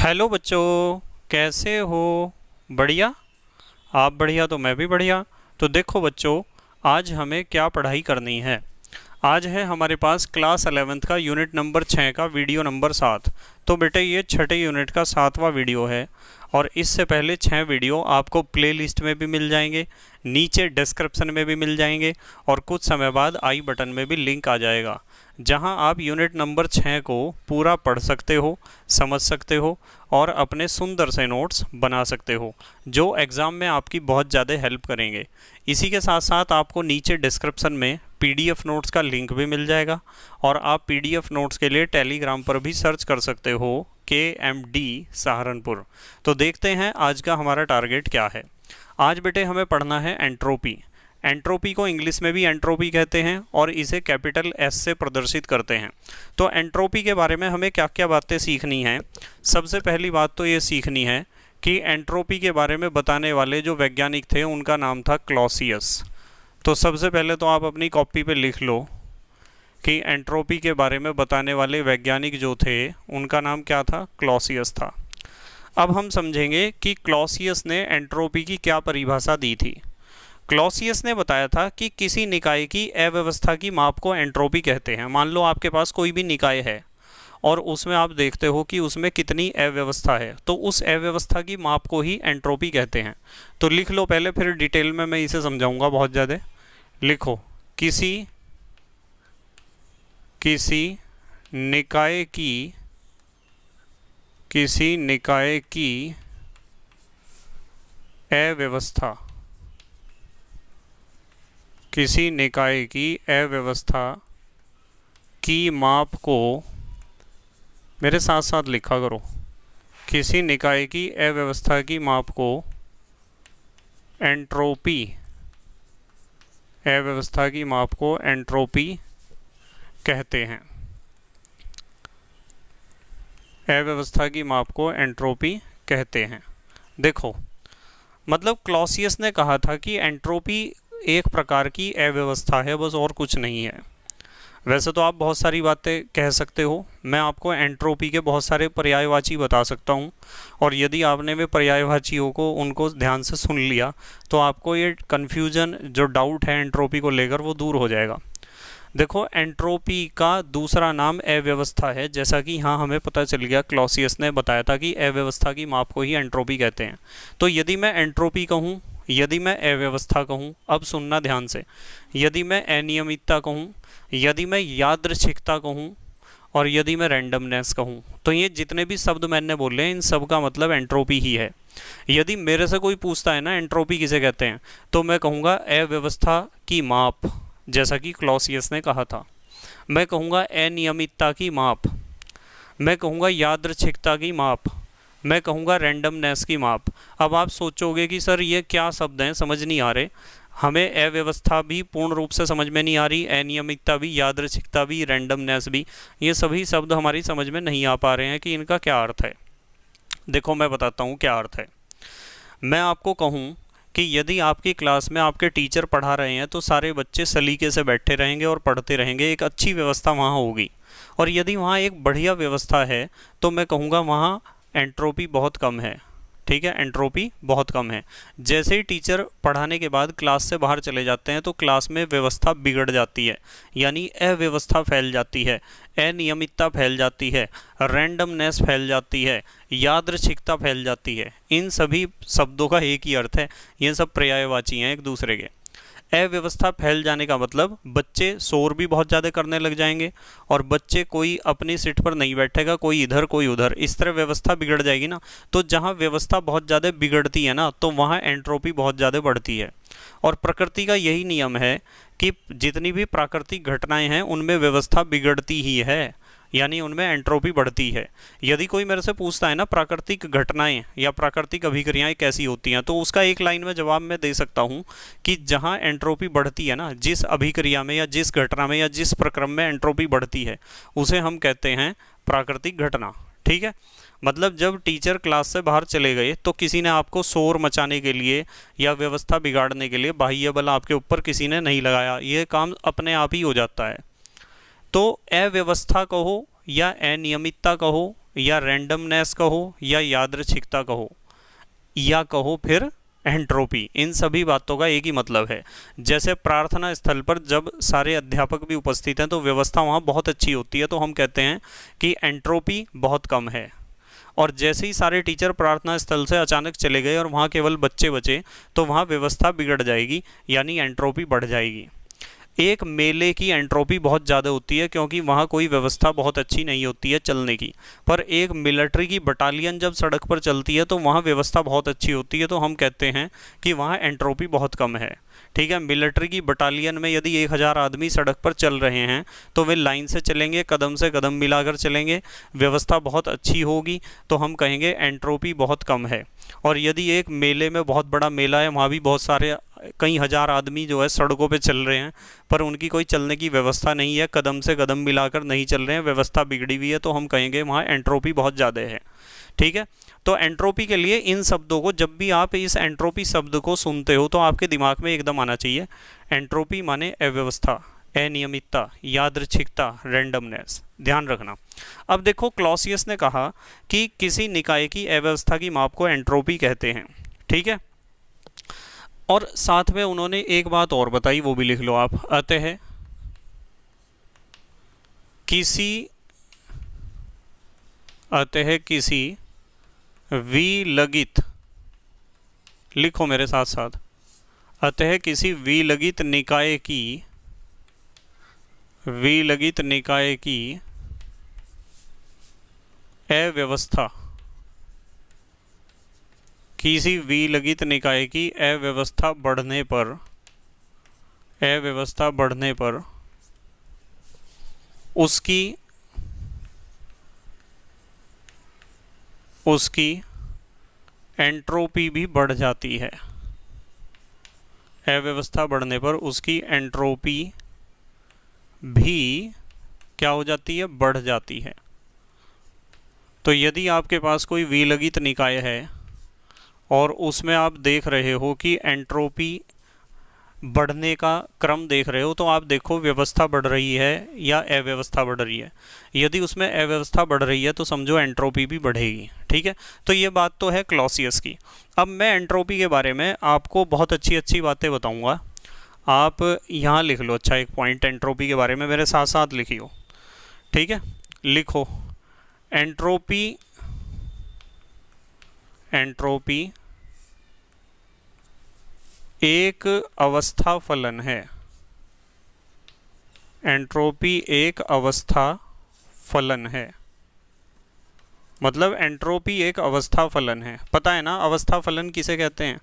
Hello बच्चों, कैसे हो? बढ़िया। आप बढ़िया तो मैं भी बढ़िया। तो देखो बच्चों, आज हमें क्या पढ़ाई करनी है। आज है हमारे पास क्लास 11th का यूनिट नंबर 6 का वीडियो नंबर 7। तो बेटे ये छठे यूनिट का 7वां वीडियो है और इससे पहले 6 वीडियो आपको प्लेलिस्ट में भी मिल जाएंगे, नीचे डिस्क्रिप्शन में भी मिल जाएंगे और कुछ समय बाद आई बटन में भी लिंक आ जाएगा, जहां आप यूनिट नंबर 6 को पूरा पढ़ सकते हो, समझ सकते हो और अपने सुंदर से नोट्स बना सकते हो, जो एग्ज़ाम में आपकी बहुत ज़्यादा हेल्प करेंगे। इसी के साथ साथ आपको नीचे डिस्क्रिप्शन में पीडीएफ नोट्स का लिंक भी मिल जाएगा और आप पीडीएफ नोट्स के लिए टेलीग्राम पर भी सर्च कर सकते हो KMD सहारनपुर। तो देखते हैं आज का हमारा टारगेट क्या है। आज बेटे हमें पढ़ना है एंट्रोपी। एंट्रोपी को इंग्लिश में भी एंट्रोपी कहते हैं और इसे कैपिटल S से प्रदर्शित करते हैं। तो एंट्रोपी के बारे में हमें क्या क्या बातें सीखनी हैं। सबसे पहली बात तो ये सीखनी है कि एंट्रोपी के बारे में बताने वाले जो वैज्ञानिक थे उनका नाम था क्लॉसियस। तो सबसे पहले तो आप अपनी कॉपी पे लिख लो कि एंट्रोपी के बारे में बताने वाले वैज्ञानिक जो थे उनका नाम क्या था, क्लॉसियस था। अब हम समझेंगे कि क्लॉसियस ने एंट्रोपी की क्या परिभाषा दी थी। क्लॉसियस ने बताया था कि किसी निकाय की अव्यवस्था की माप को एंट्रोपी कहते हैं। मान लो आपके पास कोई भी निकाय है और उसमें आप देखते हो कि उसमें कितनी अव्यवस्था है, तो उस अव्यवस्था की माप को ही एंट्रोपी कहते हैं। तो लिख लो पहले, फिर डिटेल में मैं इसे समझाऊंगा बहुत ज़्यादा। लिखो, किसी निकाय की अव्यवस्था, किसी निकाय की अव्यवस्था की माप को, मेरे साथ साथ लिखा करो, किसी निकाय की अव्यवस्था की माप को एंट्रोपी, अव्यवस्था की माप को एंट्रोपी कहते हैं। अव्यवस्था की माप को एंट्रोपी कहते हैं। देखो, मतलब क्लॉसियस ने कहा था कि एंट्रोपी एक प्रकार की अव्यवस्था है, बस और कुछ नहीं है। वैसे तो आप बहुत सारी बातें कह सकते हो, मैं आपको एंट्रोपी के बहुत सारे पर्यायवाची बता सकता हूँ और यदि आपने वे पर्यायवाचियों को उनको ध्यान से सुन लिया तो आपको ये कन्फ्यूजन, जो डाउट है एंट्रोपी को लेकर, वो दूर हो जाएगा। देखो, एंट्रोपी का दूसरा नाम अव्यवस्था है, जैसा कि यहाँ हमें पता चल गया, क्लॉसियस ने बताया था कि अव्यवस्था की माप को ही एंट्रोपी कहते हैं। तो यदि मैं एंट्रोपी कहूँ, यदि मैं अव्यवस्था कहूँ, अब सुनना ध्यान से, यदि मैं अनियमितता कहूँ, यदि मैं यादृच्छिकता कहूँ और यदि मैं रैंडमनेस कहूँ, तो ये जितने भी शब्द मैंने बोले हैं इन सब का मतलब एंट्रोपी ही है। यदि मेरे से कोई पूछता है ना एंट्रोपी किसे कहते हैं, तो मैं कहूँगा अव्यवस्था की माप, जैसा कि क्लॉसियस ने कहा था। मैं कहूँगा अनियमितता की माप, मैं कहूँगा यादृच्छिकता की माप, मैं कहूँगा रैंडमनेस की माप। अब आप सोचोगे कि सर ये क्या शब्द हैं, समझ नहीं आ रहे। हमें अव्यवस्था भी पूर्ण रूप से समझ में नहीं आ रही, अनियमितता भी, यादृच्छिकता भी, रैंडमनेस भी, ये सभी शब्द हमारी समझ में नहीं आ पा रहे हैं कि इनका क्या अर्थ है। देखो मैं बताता हूँ क्या अर्थ है। मैं आपको कहूँ कि यदि आपकी क्लास में आपके टीचर पढ़ा रहे हैं तो सारे बच्चे सलीके से बैठे रहेंगे और पढ़ते रहेंगे, एक अच्छी व्यवस्था वहाँ होगी। और यदि वहाँ एक बढ़िया व्यवस्था है तो मैं कहूँगा वहाँ एंट्रोपी बहुत कम है। ठीक है, एंट्रोपी बहुत कम है। जैसे ही टीचर पढ़ाने के बाद क्लास से बाहर चले जाते हैं तो क्लास में व्यवस्था बिगड़ जाती है, यानी अव्यवस्था फैल जाती है, अनियमितता फैल जाती है, रैंडमनेस फैल जाती है, यादृच्छिकता फैल जाती है। इन सभी शब्दों का एक ही अर्थ है, ये सब पर्यायवाची हैं एक दूसरे के। अव्यवस्था फैल जाने का मतलब बच्चे शोर भी बहुत ज़्यादा करने लग जाएंगे और बच्चे कोई अपनी सीट पर नहीं बैठेगा, कोई इधर कोई उधर, इस तरह व्यवस्था बिगड़ जाएगी ना। तो जहाँ व्यवस्था बहुत ज़्यादा बिगड़ती है ना, तो वहाँ एंट्रोपी बहुत ज़्यादा बढ़ती है। और प्रकृति का यही नियम है कि जितनी भी प्राकृतिक घटनाएं हैं उनमें व्यवस्था बिगड़ती ही है, यानी उनमें एंट्रोपी बढ़ती है। यदि कोई मेरे से पूछता है ना प्राकृतिक घटनाएं या प्राकृतिक अभिक्रियाएं कैसी होती हैं, तो उसका एक लाइन में जवाब मैं दे सकता हूं कि जहां एंट्रोपी बढ़ती है ना, जिस अभिक्रिया में या जिस घटना में या जिस प्रक्रम में एंट्रोपी बढ़ती है, उसे हम कहते हैं प्राकृतिक घटना। ठीक है, मतलब जब टीचर क्लास से बाहर चले गए तो किसी ने आपको शोर मचाने के लिए या व्यवस्था बिगाड़ने के लिए बाह्य बल आपके ऊपर किसी ने नहीं लगाया, ये काम अपने आप ही हो जाता है। तो अव्यवस्था कहो या अनियमितता कहो या रैंडमनेस कहो या यादृच्छिकता कहो या कहो फिर एंट्रोपी, इन सभी बातों का एक ही मतलब है। जैसे प्रार्थना स्थल पर जब सारे अध्यापक भी उपस्थित हैं तो व्यवस्था वहाँ बहुत अच्छी होती है, तो हम कहते हैं कि एंट्रोपी बहुत कम है। और जैसे ही सारे टीचर प्रार्थना स्थल से अचानक चले गए और वहाँ केवल बच्चे बचे तो वहाँ व्यवस्था बिगड़ जाएगी, यानी एंट्रोपी बढ़ जाएगी। एक मेले की एंट्रोपी बहुत ज़्यादा होती है क्योंकि वहाँ कोई व्यवस्था बहुत अच्छी नहीं होती है चलने की, पर एक मिलिट्री की बटालियन जब सड़क पर चलती है तो वहाँ व्यवस्था बहुत अच्छी होती है, तो हम कहते हैं कि वहाँ एंट्रोपी बहुत कम है। ठीक है, मिलिट्री की बटालियन में यदि 1000 आदमी सड़क पर चल रहे हैं तो वे लाइन से चलेंगे, कदम से कदम मिलाकर चलेंगे, व्यवस्था बहुत अच्छी होगी, तो हम कहेंगे एंट्रोपी बहुत कम है। और यदि एक मेले में, बहुत बड़ा मेला है, वहाँ भी बहुत सारे कई हज़ार आदमी जो है सड़कों पे चल रहे हैं पर उनकी कोई चलने की व्यवस्था नहीं है, कदम से कदम मिलाकर नहीं चल रहे हैं, व्यवस्था बिगड़ी हुई है, तो हम कहेंगे वहाँ एंट्रोपी बहुत ज़्यादा है। ठीक है, तो एंट्रोपी के लिए इन शब्दों को, जब भी आप इस एंट्रोपी शब्द को सुनते हो तो आपके दिमाग में एकदम आना चाहिए एंट्रोपी माने अव्यवस्था, अनियमितता, यादृच्छिकता, रैंडमनेस, ध्यान रखना। अब देखो, क्लॉसियस ने कहा कि किसी निकाय की अव्यवस्था की माप को एंट्रोपी कहते हैं। ठीक है, और साथ में उन्होंने एक बात और बताई, वो भी लिख लो आप। अतः किसी विलगित, लिखो मेरे साथ साथ, अतः किसी विलगित निकाय की अव्यवस्था, किसी विलगित निकाय की अव्यवस्था बढ़ने पर उसकी एंट्रोपी भी बढ़ जाती है। अव्यवस्था बढ़ने पर उसकी एंट्रोपी भी क्या हो जाती है? बढ़ जाती है। तो यदि आपके पास कोई विलगित निकाय है और उसमें आप देख रहे हो कि एंट्रोपी बढ़ने का क्रम देख रहे हो, तो आप देखो व्यवस्था बढ़ रही है या अव्यवस्था बढ़ रही है। यदि उसमें अव्यवस्था बढ़ रही है तो समझो एंट्रोपी भी बढ़ेगी। ठीक है, तो ये बात तो है क्लॉसियस की। अब मैं एंट्रोपी के बारे में आपको बहुत अच्छी अच्छी बातें बताऊंगा, आप यहाँ लिख लो। अच्छा, एक पॉइंट एंट्रोपी के बारे में मेरे साथ साथ लिखियो। ठीक है, लिखो एंट्रोपी एक अवस्था फलन है। एंट्रोपी एक अवस्था फलन है, मतलब एंट्रोपी एक अवस्था फलन है। पता है ना अवस्था फलन किसे कहते हैं?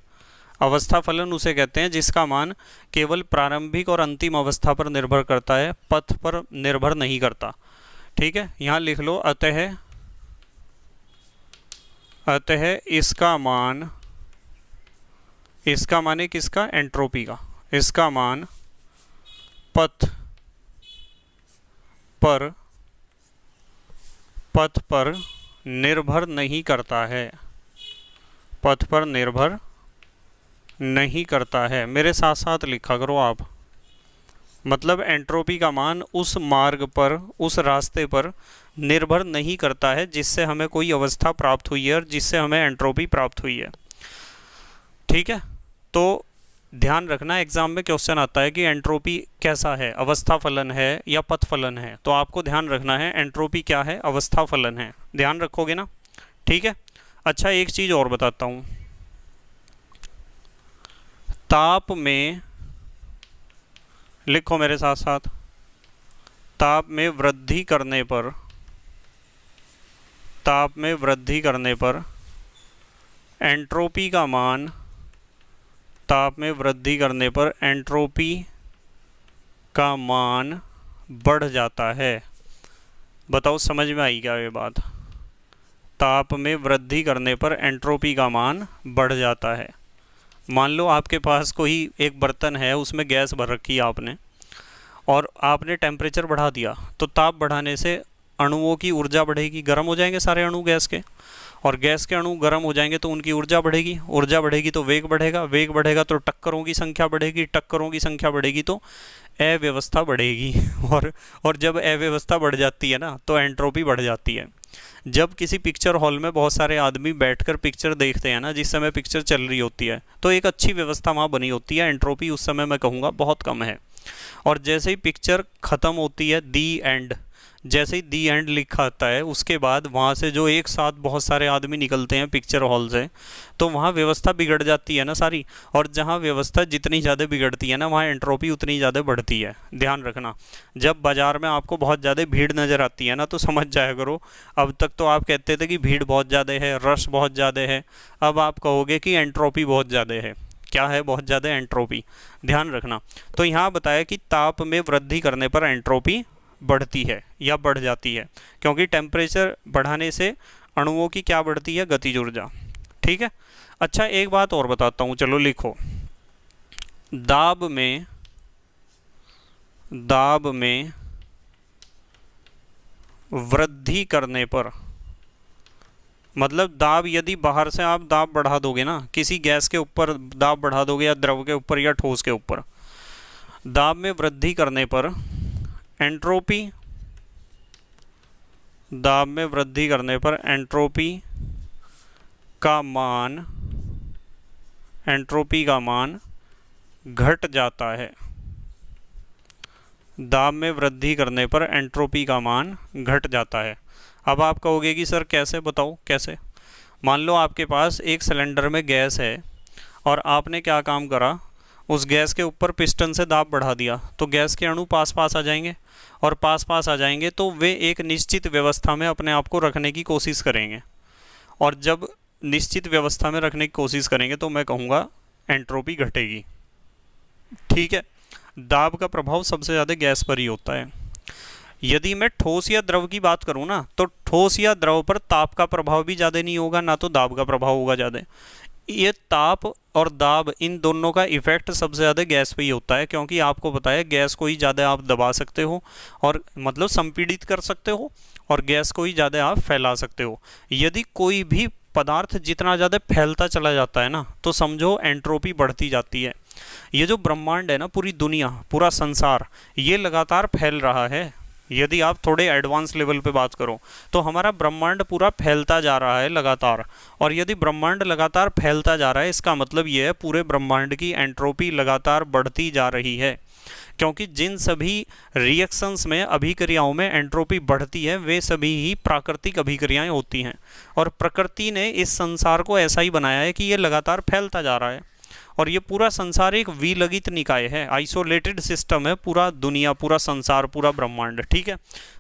अवस्था फलन उसे कहते हैं जिसका मान केवल प्रारंभिक और अंतिम अवस्था पर निर्भर करता है, पथ पर निर्भर नहीं करता। ठीक है, यहाँ लिख लो अतः इसका मान है किसका? एंट्रोपी का। इसका मान पथ पर निर्भर नहीं करता है, पथ पर निर्भर नहीं करता है। मेरे साथ साथ लिखा करो आप। मतलब एंट्रोपी का मान उस मार्ग पर, उस रास्ते पर निर्भर नहीं करता है जिससे हमें कोई अवस्था प्राप्त हुई है और जिससे हमें एंट्रोपी प्राप्त हुई है। ठीक है, तो ध्यान रखना, एग्जाम में क्वेश्चन आता है कि एंट्रोपी कैसा है, अवस्था फलन है या पथ फलन है, तो आपको ध्यान रखना है एंट्रोपी क्या है? अवस्था फलन है। ध्यान रखोगे ना? ठीक है। अच्छा, एक चीज़ और बताता हूँ। ताप में, लिखो मेरे साथ साथ, ताप में वृद्धि करने पर एंट्रोपी का मान, ताप में वृद्धि करने पर एंट्रोपी का मान बढ़ जाता है। बताओ समझ में आई क्या ये बात? ताप में वृद्धि करने पर एंट्रोपी का मान बढ़ जाता है। मान लो आपके पास कोई एक बर्तन है, उसमें गैस भर रखी है आपने, और आपने टेम्परेचर बढ़ा दिया, तो ताप बढ़ाने से अणुओं की ऊर्जा बढ़ेगी, गर्म हो जाएंगे सारे अणु गैस के, और गैस के अणु गर्म हो जाएंगे तो उनकी ऊर्जा बढ़ेगी, ऊर्जा बढ़ेगी तो वेग बढ़ेगा, वेग बढ़ेगा तो टक्करों की संख्या बढ़ेगी, टक्करों की संख्या बढ़ेगी तो अव्यवस्था बढ़ेगी और जब अव्यवस्था बढ़ जाती है ना तो एंट्रोपी बढ़ जाती है। जब किसी पिक्चर हॉल में बहुत सारे आदमी बैठकर पिक्चर देखते हैं ना, जिस समय पिक्चर चल रही होती है, तो एक अच्छी व्यवस्था वहाँ बनी होती है, एंट्रोपी उस समय मैं कहूँगा बहुत कम है। और जैसे ही पिक्चर ख़त्म होती है, दी एंड, जैसे ही दी एंड लिखा आता है, उसके बाद वहाँ से जो एक साथ बहुत सारे आदमी निकलते हैं पिक्चर हॉल से, तो वहाँ व्यवस्था बिगड़ जाती है ना सारी। और जहाँ व्यवस्था जितनी ज़्यादा बिगड़ती है ना, वहाँ एंट्रोपी उतनी ज़्यादा बढ़ती है। ध्यान रखना, जब बाज़ार में आपको बहुत ज़्यादा भीड़ नज़र आती है ना, तो समझ जाया करो, अब तक तो आप कहते थे कि भीड़ बहुत ज़्यादा है, रश बहुत ज़्यादा है, अब आप कहोगे कि एंट्रोपी बहुत ज़्यादा है। क्या है बहुत ज़्यादा? एंट्रोपी। ध्यान रखना। तो यहाँ बताया कि ताप में वृद्धि करने पर एंट्रोपी बढ़ती है या बढ़ जाती है, क्योंकि टेम्परेचर बढ़ाने से अणुओं की क्या बढ़ती है? गतिज ऊर्जा। ठीक है। अच्छा, एक बात और बताता हूँ, चलो लिखो। दाब में वृद्धि करने पर, मतलब दाब, यदि बाहर से आप दाब बढ़ा दोगे ना, किसी गैस के ऊपर दाब बढ़ा दोगे या द्रव के ऊपर या ठोस के ऊपर, दाब में वृद्धि करने पर एंट्रोपी, दाब में वृद्धि करने पर एंट्रोपी का मान घट जाता है। दाब में वृद्धि करने पर एंट्रोपी का मान घट जाता है। अब आप कहोगे कि सर कैसे, बताओ कैसे? मान लो आपके पास एक सिलेंडर में गैस है और आपने क्या काम करा, उस गैस के ऊपर पिस्टन से दाब बढ़ा दिया, तो गैस के अणु पास पास आ जाएंगे, और पास पास आ जाएंगे तो वे एक निश्चित व्यवस्था में अपने आप को रखने की कोशिश करेंगे। और जब निश्चित व्यवस्था में रखने की कोशिश करेंगे तो मैं कहूँगा एंट्रोपी घटेगी। ठीक है। दाब का प्रभाव सबसे ज़्यादा गैस पर ही होता है। यदि मैं ठोस या द्रव की बात करूँ ना, तो ठोस या द्रव पर ताप का प्रभाव भी ज़्यादा नहीं होगा, ना तो दाब का प्रभाव होगा ज़्यादा। ये ताप और दाब, इन दोनों का इफेक्ट सबसे ज़्यादा गैस पे ही होता है, क्योंकि आपको पता है गैस को ही ज़्यादा आप दबा सकते हो, और मतलब संपीड़ित कर सकते हो, और गैस को ही ज़्यादा आप फैला सकते हो। यदि कोई भी पदार्थ जितना ज़्यादा फैलता चला जाता है ना, तो समझो एंट्रोपी बढ़ती जाती है। ये जो ब्रह्मांड है ना, पूरी दुनिया, पूरा संसार, ये लगातार फैल रहा है। यदि आप थोड़े एडवांस लेवल पे बात करो तो हमारा ब्रह्मांड पूरा फैलता जा रहा है लगातार। और यदि ब्रह्मांड लगातार फैलता जा रहा है, इसका मतलब ये है पूरे ब्रह्मांड की एंट्रोपी लगातार बढ़ती जा रही है। क्योंकि जिन सभी रिएक्शंस में, अभिक्रियाओं में एंट्रोपी बढ़ती है, वे सभी ही प्राकृतिक अभिक्रियाएं होती हैं। और प्रकृति ने इस संसार को ऐसा ही बनाया है कि ये लगातार फैलता जा रहा है। और ये पूरा संसार एक विलगित निकाय है, आइसोलेटेड सिस्टम है, पूरा दुनिया, पूरा संसार, पूरा ब्रह्मांड। ठीक है।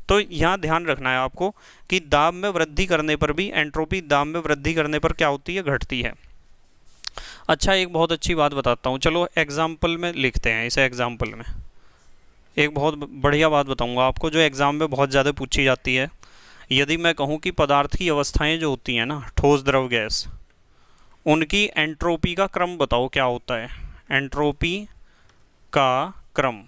तो यहाँ ध्यान रखना है आपको कि दाब में वृद्धि करने पर भी एंट्रोपी, दाब में वृद्धि करने पर क्या होती है? घटती है। अच्छा, एक बहुत अच्छी बात बताता हूँ, चलो एग्जाम्पल में लिखते हैं इसे। एग्जाम्पल में एक बहुत बढ़िया बात बताऊँगा आपको, जो एग्ज़ाम में बहुत ज़्यादा पूछी जाती है। यदि मैं कहूँ कि पदार्थ की अवस्थाएँ जो होती हैं ना, ठोस, द्रव, गैस, उनकी एंट्रोपी का क्रम बताओ क्या होता है? एंट्रोपी का क्रम,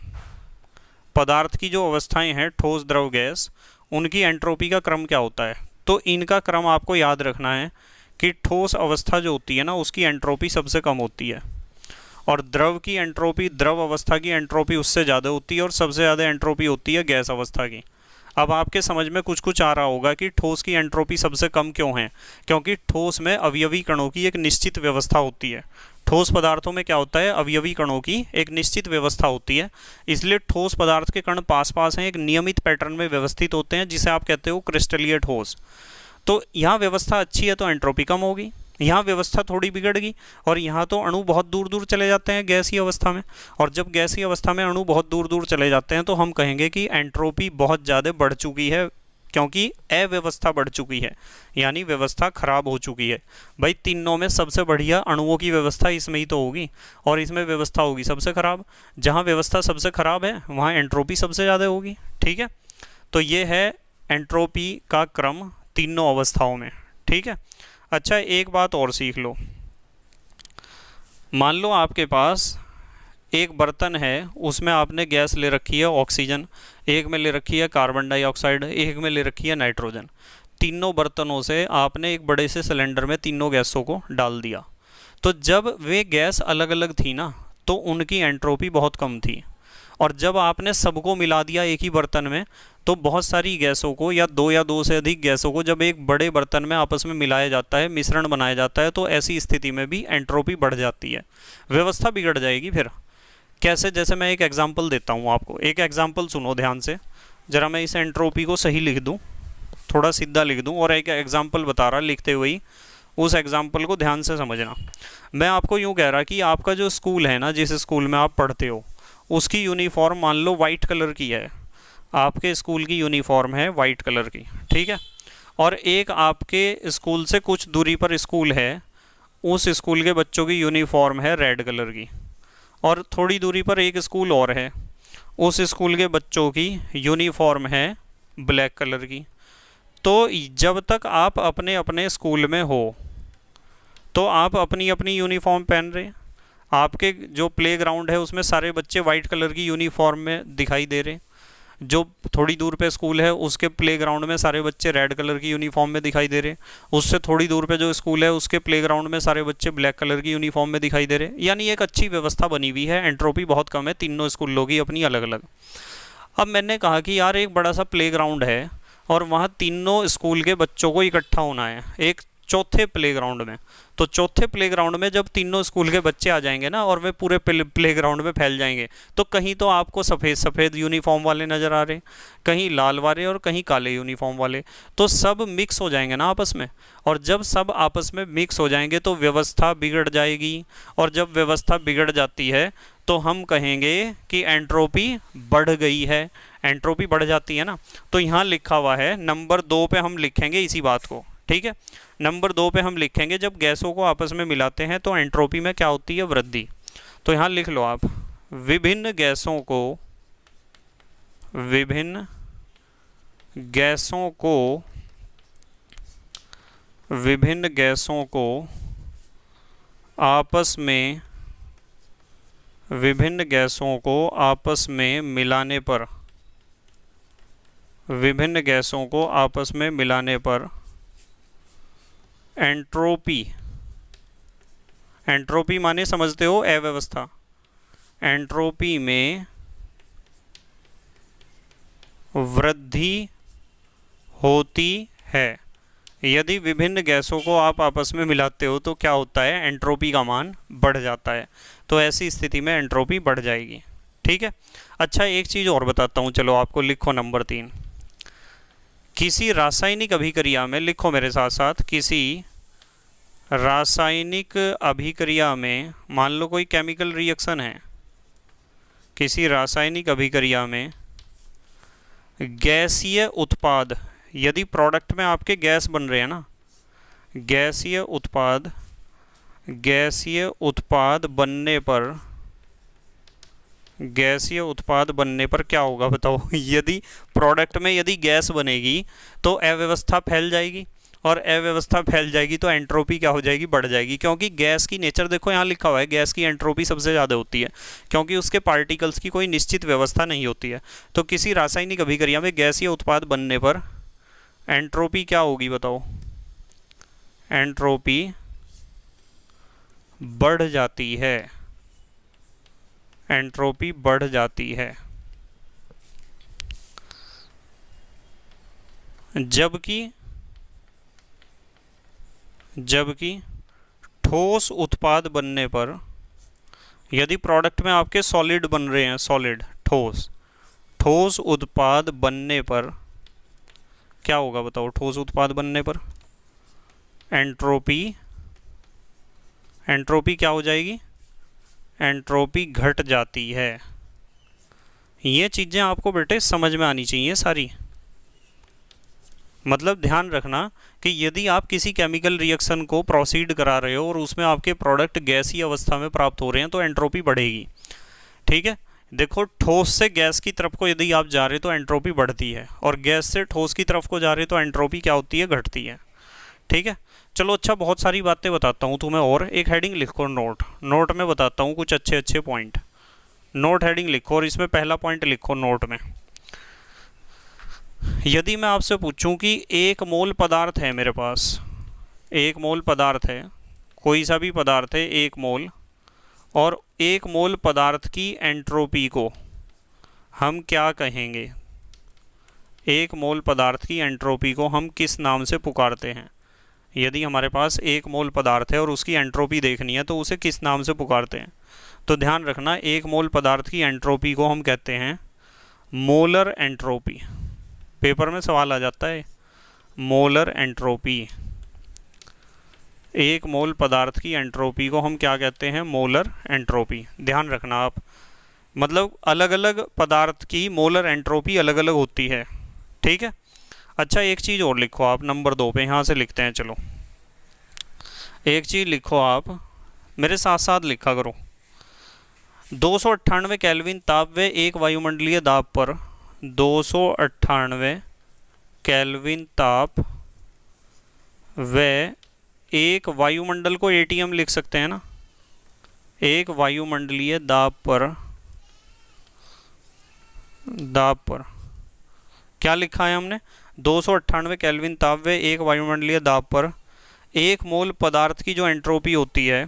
पदार्थ की जो अवस्थाएं हैं, ठोस, द्रव, गैस, उनकी एंट्रोपी का क्रम क्या होता है? तो इनका क्रम आपको याद रखना है कि ठोस अवस्था जो होती है ना, उसकी एंट्रोपी सबसे कम होती है, और द्रव की एंट्रोपी, द्रव अवस्था की एंट्रोपी उससे ज़्यादा होती है, और सबसे ज़्यादा एंट्रोपी होती है गैस अवस्था की। अब आपके समझ में कुछ कुछ आ रहा होगा कि ठोस की एंट्रोपी सबसे कम क्यों है? क्योंकि ठोस में अवयवी कणों की एक निश्चित व्यवस्था होती है। ठोस पदार्थों में क्या होता है? अवयवी कणों की एक निश्चित व्यवस्था होती है, इसलिए ठोस पदार्थ के कण पास पास हैं, एक नियमित पैटर्न में व्यवस्थित होते हैं, जिसे आप कहते हो क्रिस्टलीय ठोस। तो यहाँ व्यवस्था अच्छी है तो एंट्रोपी कम होगी, यहाँ व्यवस्था थोड़ी बिगड़ गई और यहाँ तो अणु बहुत दूर दूर चले जाते हैं गैसीय अवस्था में, और जब गैसीय अवस्था में अणु बहुत दूर दूर चले जाते हैं तो हम कहेंगे कि एंट्रोपी बहुत ज़्यादा बढ़ चुकी है, क्योंकि अव्यवस्था बढ़ चुकी है, यानी व्यवस्था खराब हो चुकी है। भाई तीनों में सबसे बढ़िया अणुओं की व्यवस्था इसमें ही तो होगी, और इसमें व्यवस्था होगी सबसे खराब। जहाँ व्यवस्था सबसे खराब है वहाँ एंट्रोपी सबसे ज़्यादा होगी। ठीक है, तो ये है एंट्रोपी का क्रम तीनों अवस्थाओं में। ठीक है। अच्छा, एक बात और सीख लो। मान लो आपके पास एक बर्तन है, उसमें आपने गैस ले रखी है ऑक्सीजन, एक में ले रखी है कार्बन डाइऑक्साइड, एक में ले रखी है नाइट्रोजन। तीनों बर्तनों से आपने एक बड़े से सिलेंडर में तीनों गैसों को डाल दिया। तो जब वे गैस अलग अलग थी ना, तो उनकी एंट्रोपी बहुत कम थी, और जब आपने सबको मिला दिया एक ही बर्तन में, तो बहुत सारी गैसों को या दो से अधिक गैसों को जब एक बड़े बर्तन में आपस में मिलाया जाता है, मिश्रण बनाया जाता है, तो ऐसी स्थिति में भी एंट्रोपी बढ़ जाती है, व्यवस्था बिगड़ जाएगी। फिर कैसे? जैसे मैं एक एग्जाम्पल देता हूँ आपको, एक एग्जाम्पल सुनो ध्यान से ज़रा। मैं इस एंट्रोपी को सही लिख दूँ, थोड़ा सीधा लिख दूँ, और एक एग्जाम्पल बता रहा लिखते हुए ही, उस एग्जाम्पल को ध्यान से समझना। मैं आपको यूँ कह रहा कि आपका जो स्कूल है ना, जिस स्कूल में आप पढ़ते हो, उसकी यूनिफॉर्म मान लो वाइट कलर की है। आपके स्कूल की यूनिफॉर्म है वाइट कलर की, ठीक है। और एक आपके स्कूल से कुछ दूरी पर स्कूल है, उस स्कूल के बच्चों की यूनिफॉर्म है रेड कलर की। और थोड़ी दूरी पर एक स्कूल और है, उस स्कूल के बच्चों की यूनिफॉर्म है ब्लैक कलर की। तो जब तक आप अपने अपने स्कूल में हो, तो आप अपनी अपनी यूनिफॉर्म पहन रहे। आपके जो प्लेग्राउंड है उसमें सारे बच्चे वाइट कलर की यूनिफॉर्म में दिखाई दे रहे। जो थोड़ी दूर पे स्कूल है उसके प्लेग्राउंड में सारे बच्चे रेड कलर की यूनिफॉर्म में दिखाई दे रहे। उससे थोड़ी दूर पे जो स्कूल है उसके प्लेग्राउंड में सारे बच्चे ब्लैक कलर की यूनिफॉर्म में दिखाई दे रहे। यानी एक अच्छी व्यवस्था बनी हुई है, एंट्रोपी बहुत कम है तीनों स्कूलों की अपनी अलग अलग। अब मैंने कहा कि यार एक बड़ा सा प्लेग्राउंड है और वहाँ तीनों स्कूल के बच्चों को इकट्ठा होना है एक चौथे प्लेग्राउंड में। तो चौथे प्लेग्राउंड में जब तीनों स्कूल के बच्चे आ जाएंगे ना, और वे पूरे प्लेग्राउंड में फैल जाएंगे, तो कहीं तो आपको सफ़ेद सफ़ेद यूनिफॉर्म वाले नज़र आ रहे, कहीं लाल वाले और कहीं काले यूनिफॉर्म वाले। तो सब मिक्स हो जाएंगे ना आपस में, और जब सब आपस में मिक्स हो जाएंगे तो व्यवस्था बिगड़ जाएगी। और जब व्यवस्था बिगड़ जाती है तो हम कहेंगे कि एंट्रोपी बढ़ गई है। एंट्रोपी बढ़ जाती है ना, तो यहाँ लिखा हुआ है नंबर 2 पे हम लिखेंगे इसी बात को, ठीक है। नंबर 2 पे हम लिखेंगे जब गैसों को आपस में मिलाते हैं तो एंट्रोपी में क्या होती है? वृद्धि। तो यहाँ लिख लो आप, विभिन्न गैसों को आपस में मिलाने पर एंट्रोपी माने समझते हो अव्यवस्था। एंट्रोपी में वृद्धि होती है। यदि विभिन्न गैसों को आप आपस में मिलाते हो तो क्या होता है? एंट्रोपी का मान बढ़ जाता है। तो ऐसी स्थिति में एंट्रोपी बढ़ जाएगी, ठीक है। अच्छा, एक चीज़ और बताता हूँ, चलो आपको, लिखो नंबर 3। किसी रासायनिक अभिक्रिया में, लिखो मेरे साथ साथ, किसी रासायनिक अभिक्रिया में, मान लो कोई केमिकल रिएक्शन है, किसी रासायनिक अभिक्रिया में गैसीय उत्पाद, यदि प्रोडक्ट में आपके गैस बन रहे हैं ना, गैसीय उत्पाद बनने पर क्या होगा बताओ? यदि प्रोडक्ट में यदि गैस बनेगी तो अव्यवस्था फैल जाएगी, और अव्यवस्था फैल जाएगी तो एंट्रोपी क्या हो जाएगी? बढ़ जाएगी। क्योंकि गैस की नेचर देखो, यहाँ लिखा हुआ है गैस की एंट्रोपी सबसे ज़्यादा होती है, क्योंकि उसके पार्टिकल्स की कोई निश्चित व्यवस्था नहीं होती है। तो किसी रासायनिक अभिक्रिया में गैसीय उत्पाद बनने पर एंट्रोपी क्या होगी बताओ? एंट्रोपी बढ़ जाती है। एंट्रोपी बढ़ जाती है। जबकि ठोस उत्पाद बनने पर, यदि प्रोडक्ट में आपके सॉलिड बन रहे हैं, सॉलिड ठोस उत्पाद बनने पर क्या होगा बताओ? ठोस उत्पाद बनने पर एंट्रोपी क्या हो जाएगी? एंट्रोपी घट जाती है। ये चीज़ें आपको बेटे समझ में आनी चाहिए सारी। मतलब ध्यान रखना कि यदि आप किसी केमिकल रिएक्शन को प्रोसीड करा रहे हो और उसमें आपके प्रोडक्ट गैसीय अवस्था में प्राप्त हो रहे हैं तो एंट्रोपी बढ़ेगी, ठीक है। देखो, ठोस से गैस की तरफ को यदि आप जा रहे हो तो एंट्रोपी बढ़ती है, और गैस से ठोस की तरफ को जा रहे हो तो एंट्रोपी क्या होती है? घटती है, ठीक है। चलो अच्छा, बहुत सारी बातें बताता हूँ तुम्हें, और एक हेडिंग लिखो, नोट में बताता हूँ कुछ अच्छे अच्छे पॉइंट। नोट हेडिंग लिखो और इसमें पहला पॉइंट लिखो नोट में। यदि मैं आपसे पूछूं कि 1 मोल पदार्थ है मेरे पास, 1 मोल पदार्थ है, कोई सा भी पदार्थ है 1 मोल, और 1 मोल पदार्थ की एंट्रोपी को हम क्या कहेंगे? एक मोल पदार्थ की एंट्रोपी को हम किस नाम से पुकारते हैं? यदि हमारे पास एक मोल पदार्थ है और उसकी एंट्रोपी देखनी है तो उसे किस नाम से पुकारते हैं? तो ध्यान रखना, एक मोल पदार्थ की एंट्रोपी को हम कहते हैं मोलर एंट्रोपी। पेपर में सवाल आ जाता है, मोलर एंट्रोपी। एक मोल पदार्थ की एंट्रोपी को हम क्या कहते हैं? Molar entropy. ध्यान रखना आप, मतलब अलग अलग पदार्थ की मोलर एंट्रोपी अलग अलग होती है, ठीक है। अच्छा, एक चीज़ और लिखो आप नंबर 2 पे, यहाँ से लिखते हैं। चलो एक चीज़ लिखो, आप मेरे साथ साथ लिखा करो। 298 केल्विन ताप व एक वायुमंडलीय दाब पर 298 केल्विन ताप व एक वायुमंडल को एटीएम लिख सकते हैं ना, एक वायुमंडलीय दाब पर क्या लिखा है हमने? 298 केल्विन ताप व एक वायुमंडलीय दाब पर एक मोल पदार्थ की जो एंट्रोपी होती है,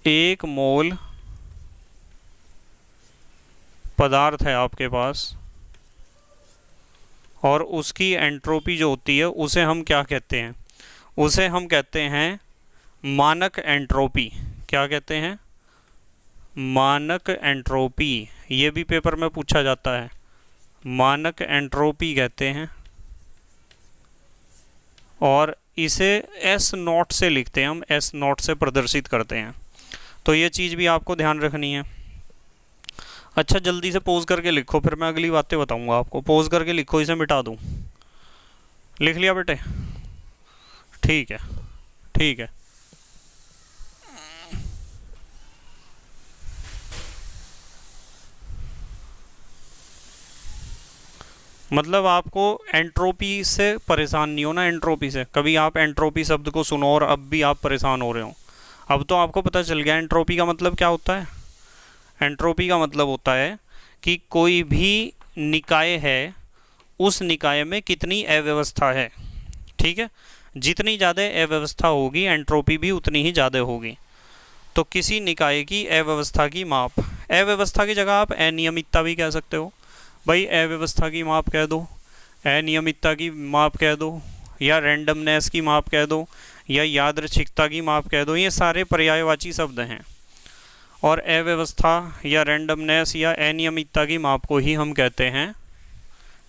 एक मोल पदार्थ है आपके पास और उसकी एंट्रोपी जो होती है उसे हम क्या कहते हैं? उसे हम कहते हैं मानक एंट्रोपी। क्या कहते हैं? मानक एंट्रोपी। ये भी पेपर में पूछा जाता है, मानक एंट्रोपी कहते हैं। और इसे एस नॉट से लिखते हैं हम, एस नॉट से प्रदर्शित करते हैं। तो ये चीज़ भी आपको ध्यान रखनी है। अच्छा, जल्दी से पोज करके लिखो, फिर मैं अगली बातें बताऊंगा आपको। पोज करके लिखो, इसे मिटा दूं। लिख लिया बेटे? ठीक है, ठीक है। मतलब आपको एंट्रोपी से परेशान नहीं होना। एंट्रोपी से कभी आप एंट्रोपी शब्द को सुनो और अब भी आप परेशान हो रहे हो, अब तो आपको पता चल गया एंट्रोपी का मतलब क्या होता है। एंट्रोपी का मतलब होता है कि कोई भी निकाय है, उस निकाय में कितनी अव्यवस्था है, ठीक है। जितनी ज़्यादा अव्यवस्था होगी एंट्रोपी भी उतनी ही ज़्यादा होगी। तो किसी निकाय की अव्यवस्था की माप, अव्यवस्था की जगह आप अनियमितता भी कह सकते हो। भाई अव्यवस्था की माप कह दो, अनियमितता की माप कह दो, या रैंडमनेस की माप कह दो, या यादृच्छिकता की माप कह दो। ये सारे पर्यायवाची शब्द हैं। और अव्यवस्था या रैंडमनेस या अनियमितता की माप को ही हम कहते हैं,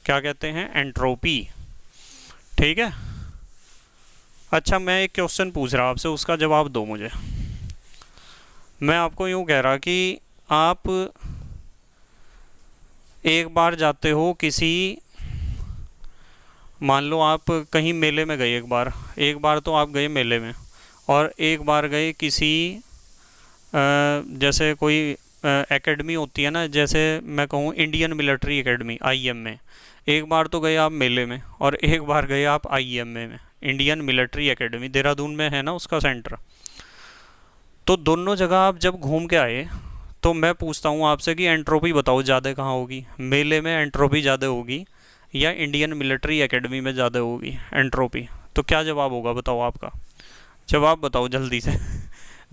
क्या कहते हैं? एंट्रोपी, ठीक है। अच्छा, मैं एक क्वेश्चन पूछ रहा आपसे, उसका जवाब दो मुझे। मैं आपको यूँ कह रहा कि आप एक बार जाते हो किसी, मान लो आप कहीं मेले में गए, एक बार तो आप गए मेले में, और एक बार गए किसी जैसे कोई एकेडमी होती है ना, जैसे मैं कहूँ इंडियन मिलिट्री एकेडमी IM में। एक बार तो गए आप मेले में और एक बार गए आप IM में। इंडियन मिलिट्री एकेडमी देहरादून में है ना उसका सेंटर। तो दोनों जगह आप जब घूम के आए तो मैं पूछता हूँ आपसे कि एंट्रोपी बताओ ज़्यादा कहाँ होगी? मेले में एंट्रोपी ज़्यादा होगी या इंडियन मिलिट्री एकेडमी में ज़्यादा होगी एंट्रोपी? तो क्या जवाब होगा बताओ आपका? जवाब बताओ जल्दी से।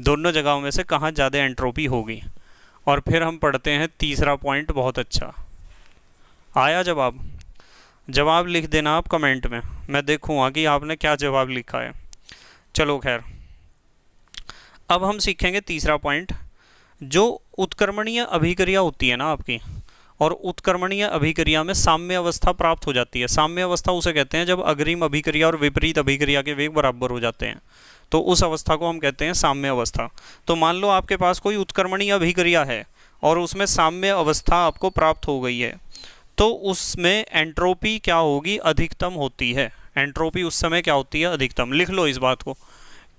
दोनों जगहों में से कहाँ ज़्यादा एंट्रोपी होगी? और फिर हम पढ़ते हैं तीसरा पॉइंट। बहुत अच्छा, आया जवाब? जवाब लिख देना आप कमेंट में, मैं देखूँगा कि आपने क्या जवाब लिखा है। चलो खैर, अब हम सीखेंगे तीसरा पॉइंट। जो उत्क्रमणीय अभिक्रिया होती है ना आपकी, और उत्क्रमणीय अभिक्रिया में साम्य अवस्था प्राप्त हो जाती है। साम्य अवस्था उसे कहते हैं जब अग्रिम अभिक्रिया और विपरीत अभिक्रिया के वेग बराबर हो जाते हैं, तो उस अवस्था को हम कहते हैं साम्य अवस्था। तो मान लो आपके पास कोई उत्क्रमणीय अभिक्रिया है और उसमें साम्य अवस्था आपको प्राप्त हो गई है, तो उसमें एंट्रोपी क्या होगी? अधिकतम होती है। एंट्रोपी उस समय क्या होती है? अधिकतम। लिख लो इस बात को,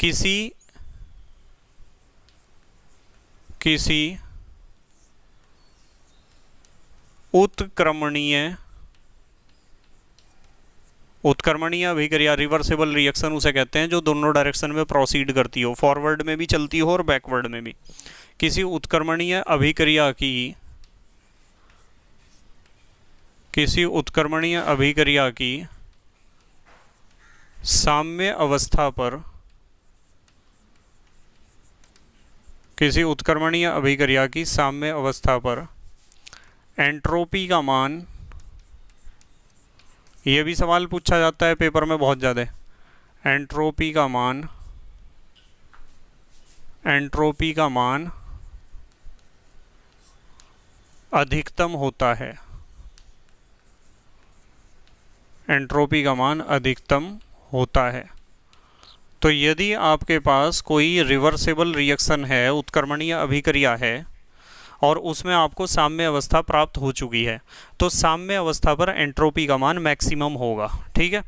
किसी उत्क्रमणीय अभिक्रिया, रिवर्सिबल रिएक्शन उसे कहते हैं जो दोनों डायरेक्शन में प्रोसीड करती हो, फॉरवर्ड में भी चलती हो और बैकवर्ड में भी। किसी उत्क्रमणीय अभिक्रिया की साम्य अवस्था पर, किसी उत्क्रमणीय अभिक्रिया की साम्य अवस्था पर एंट्रोपी का मान, ये भी सवाल पूछा जाता है पेपर में बहुत ज़्यादा। एंट्रोपी का मान, एंट्रोपी का मान अधिकतम होता है, एंट्रोपी का मान अधिकतम होता है। तो यदि आपके पास कोई रिवर्सेबल रिएक्शन है, उत्क्रमणीय अभिक्रिया है, और उसमें आपको साम्य अवस्था प्राप्त हो चुकी है, तो साम्य अवस्था पर एंट्रोपी का मान मैक्सिमम होगा। ठीक है,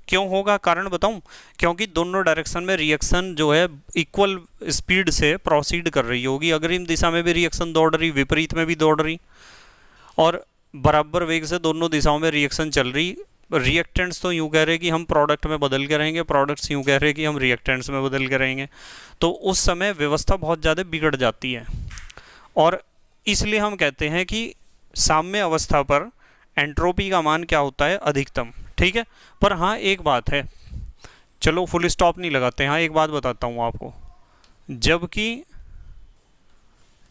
क्यों होगा, कारण बताऊं? क्योंकि दोनों डायरेक्शन में रिएक्शन जो है इक्वल स्पीड से प्रोसीड कर रही होगी। अग्रिम दिशा में भी रिएक्शन दौड़ रही, विपरीत में भी दौड़ रही, और बराबर वेग से दोनों दिशाओं में रिएक्शन चल रही। रिएक्टेंट्स तो यूँ कह रहे कि हम प्रोडक्ट में बदल के रहेंगे, प्रोडक्ट्स यूँ कह रहे कि हम रिएक्टेंट्स में बदल के रहेंगे, तो उस समय व्यवस्था बहुत ज़्यादा बिगड़ जाती है। और इसलिए हम कहते हैं कि साम्य अवस्था पर एंट्रोपी का मान क्या होता है, अधिकतम। ठीक है, पर हाँ एक बात है, चलो फुल स्टॉप नहीं लगाते, हाँ एक बात बताता हूँ आपको।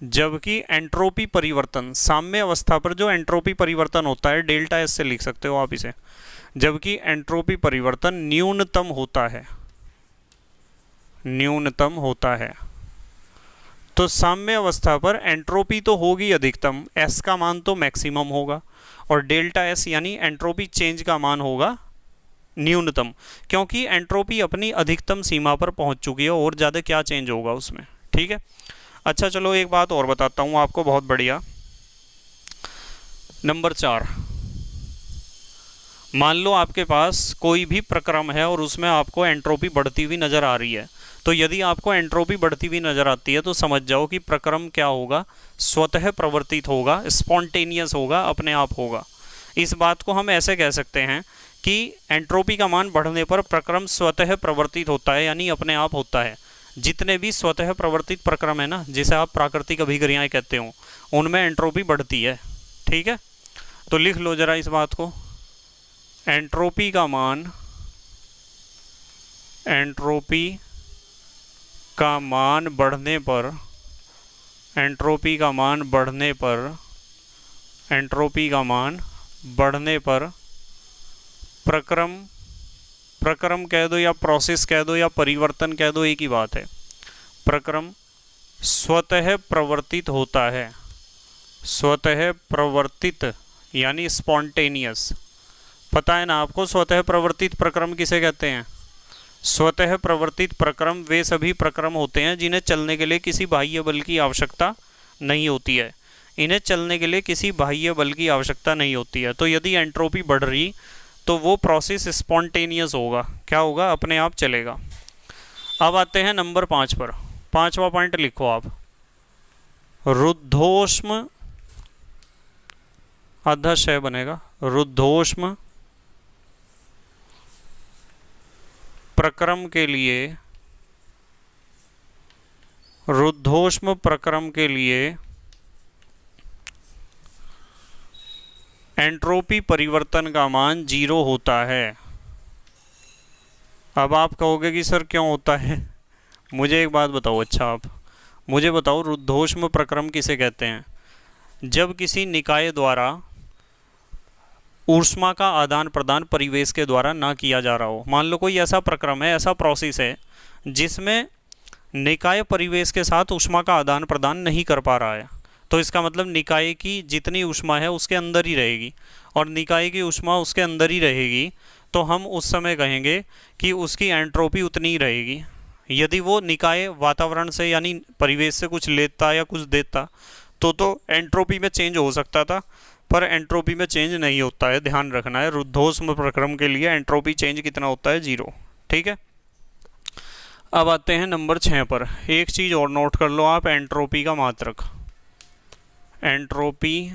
जबकि एंट्रोपी परिवर्तन, साम्य अवस्था पर जो एंट्रोपी परिवर्तन होता है, डेल्टा एस से लिख सकते हो आप इसे, जबकि एंट्रोपी परिवर्तन न्यूनतम होता है, न्यूनतम होता है, तो साम्य अवस्था पर एंट्रोपी तो होगी अधिकतम, एस का मान तो मैक्सिमम होगा, और डेल्टा एस यानी एंट्रोपी चेंज का मान होगा न्यूनतम, क्योंकि एंट्रोपी अपनी अधिकतम सीमा पर पहुंच चुकी है, और ज़्यादा क्या चेंज होगा उसमें। ठीक है, अच्छा चलो एक बात और बताता हूँ आपको, बहुत बढ़िया। नंबर 4, मान लो आपके पास कोई भी प्रक्रम है और उसमें आपको एंट्रोपी बढ़ती हुई नज़र आ रही है। तो यदि आपको एंट्रोपी बढ़ती हुई नज़र आती है तो समझ जाओ कि प्रक्रम क्या होगा, स्वतः प्रवर्तित होगा, स्पॉन्टेनियस होगा, अपने आप होगा। इस बात को हम ऐसे कह सकते हैं कि एंट्रोपी का मान बढ़ने पर प्रक्रम स्वतः प्रवर्तित होता है, यानी अपने आप होता है। जितने भी स्वतः प्रवर्तित प्रक्रम है ना, जिसे आप प्राकृतिक अभिक्रियाएं कहते हो, उनमें एंट्रोपी बढ़ती है। ठीक है, तो लिख लो जरा इस बात को, एंट्रोपी का मान, एंट्रोपी का मान बढ़ने पर, एंट्रोपी का मान बढ़ने पर, एंट्रोपी का मान बढ़ने पर प्रक्रम, प्रक्रम कह दो या प्रोसेस कह दो या परिवर्तन कह दो, एक ही बात है, प्रक्रम स्वतः प्रवर्तित होता है, स्वतः प्रवर्तित यानी स्पॉन्टेनियस। पता है ना आपको स्वतः प्रवर्तित प्रक्रम किसे कहते हैं? स्वतः प्रवर्तित प्रक्रम वे सभी प्रक्रम होते हैं जिन्हें चलने के लिए किसी बाह्य बल की आवश्यकता नहीं होती है, इन्हें चलने के लिए किसी बाह्य बल की आवश्यकता नहीं होती है। तो यदि एंट्रोपी बढ़ रही तो वो प्रोसेस स्पॉन्टेनियस होगा, क्या होगा, अपने आप चलेगा। अब आते हैं नंबर 5 पर, 5वां पॉइंट लिखो आप, रुद्धोष्म, अधशय बनेगा, रुद्धोष्म प्रक्रम के लिए, रुद्धोष्म प्रक्रम के लिए एंट्रोपी परिवर्तन का मान 0 होता है। अब आप कहोगे कि सर क्यों होता है, मुझे एक बात बताओ, अच्छा आप मुझे बताओ रुद्धोष्म प्रक्रम किसे कहते हैं? जब किसी निकाय द्वारा ऊष्मा का आदान प्रदान परिवेश के द्वारा ना किया जा रहा हो। मान लो कोई ऐसा प्रक्रम है, ऐसा प्रोसेस है जिसमें निकाय परिवेश के साथ ऊष्मा का आदान प्रदान नहीं कर पा रहा है, तो इसका मतलब निकाय की जितनी ऊष्मा है उसके अंदर ही रहेगी और निकाय की ऊष्मा उसके अंदर ही रहेगी, तो हम उस समय कहेंगे कि उसकी एंट्रोपी उतनी ही रहेगी। यदि वो निकाय वातावरण से यानी परिवेश से कुछ लेता या कुछ देता तो एंट्रोपी में चेंज हो सकता था, पर एंट्रोपी में चेंज नहीं होता है, ध्यान रखना है। रुद्धोष्म प्रक्रम के लिए एंट्रोपी चेंज कितना होता है? 0। ठीक है, अब आते हैं नंबर 6 पर। एक चीज़ और नोट कर लो आप, एंट्रोपी का मात्रक, एंट्रोपी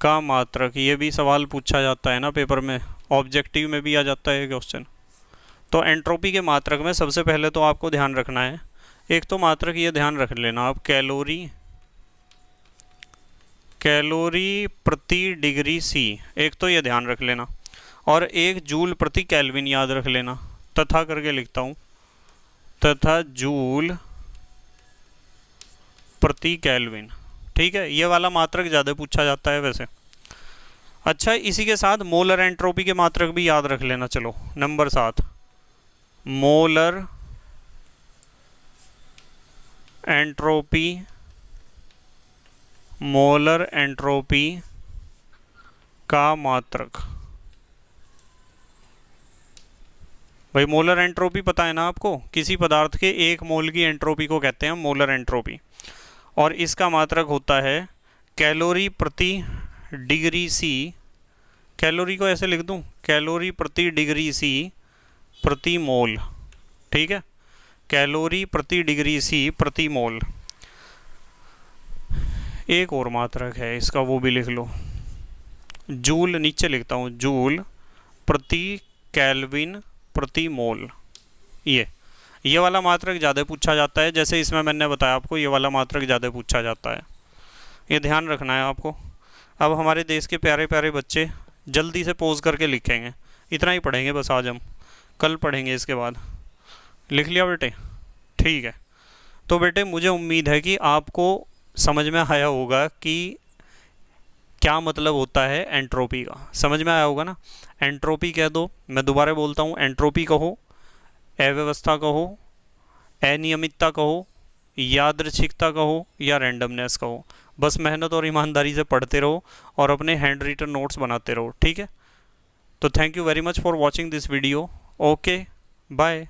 का मात्रक, ये भी सवाल पूछा जाता है ना पेपर में, ऑब्जेक्टिव में भी आ जाता है क्वेश्चन। तो एंट्रोपी के मात्रक में सबसे पहले तो आपको ध्यान रखना है, एक तो मात्रक ये ध्यान रख लेना आप, कैलोरी, कैलोरी प्रति डिग्री सी, एक तो ये ध्यान रख लेना, और एक जूल प्रति केल्विन याद रख लेना, तथा करके लिखता हूँ, तथा जूल प्रति केल्विन। ठीक है, ये वाला मात्रक ज़्यादा पूछा जाता है वैसे। अच्छा, इसी के साथ मोलर एंट्रोपी के मात्रक भी याद रख लेना। चलो number 7, molar entropy, molar entropy का मात्रक। भाई मोलर एंट्रोपी पता है ना आपको, किसी पदार्थ के 1 मोल की एंट्रोपी को कहते हैं मोलर एंट्रोपी, और इसका मात्रक होता है कैलोरी प्रति डिग्री सी। कैलोरी को ऐसे लिख दूं, कैलोरी प्रति डिग्री सी प्रति मोल। ठीक है, कैलोरी प्रति डिग्री सी प्रति मोल। एक और मात्रक है इसका, वो भी लिख लो, जूल। नीचे लिखता हूँ, जूल प्रति केल्विन प्रति मोल। ये वाला मात्रक ज़्यादा पूछा जाता है, जैसे इसमें मैंने बताया आपको, ये वाला मात्रक ज़्यादा पूछा जाता है, ये ध्यान रखना है आपको। अब हमारे देश के प्यारे प्यारे बच्चे जल्दी से पोज करके लिखेंगे, इतना ही पढ़ेंगे बस आज हम, कल पढ़ेंगे इसके बाद। लिख लिया बेटे? ठीक है। तो बेटे मुझे उम्मीद है कि आपको समझ में आया होगा कि क्या मतलब होता है एंट्रोपी का, समझ में आया होगा ना। एंट्रोपी कह दो, मैं दोबारा बोलता हूँ, एंट्रोपी कहो, अव्यवस्था कहो, अनियमितता कहो, यादृच्छिकता कहो, या रैंडमनेस कहो। बस मेहनत और ईमानदारी से पढ़ते रहो और अपने हैंड रिटन नोट्स बनाते रहो। ठीक है, तो thank you very much for watching this video. Okay, bye.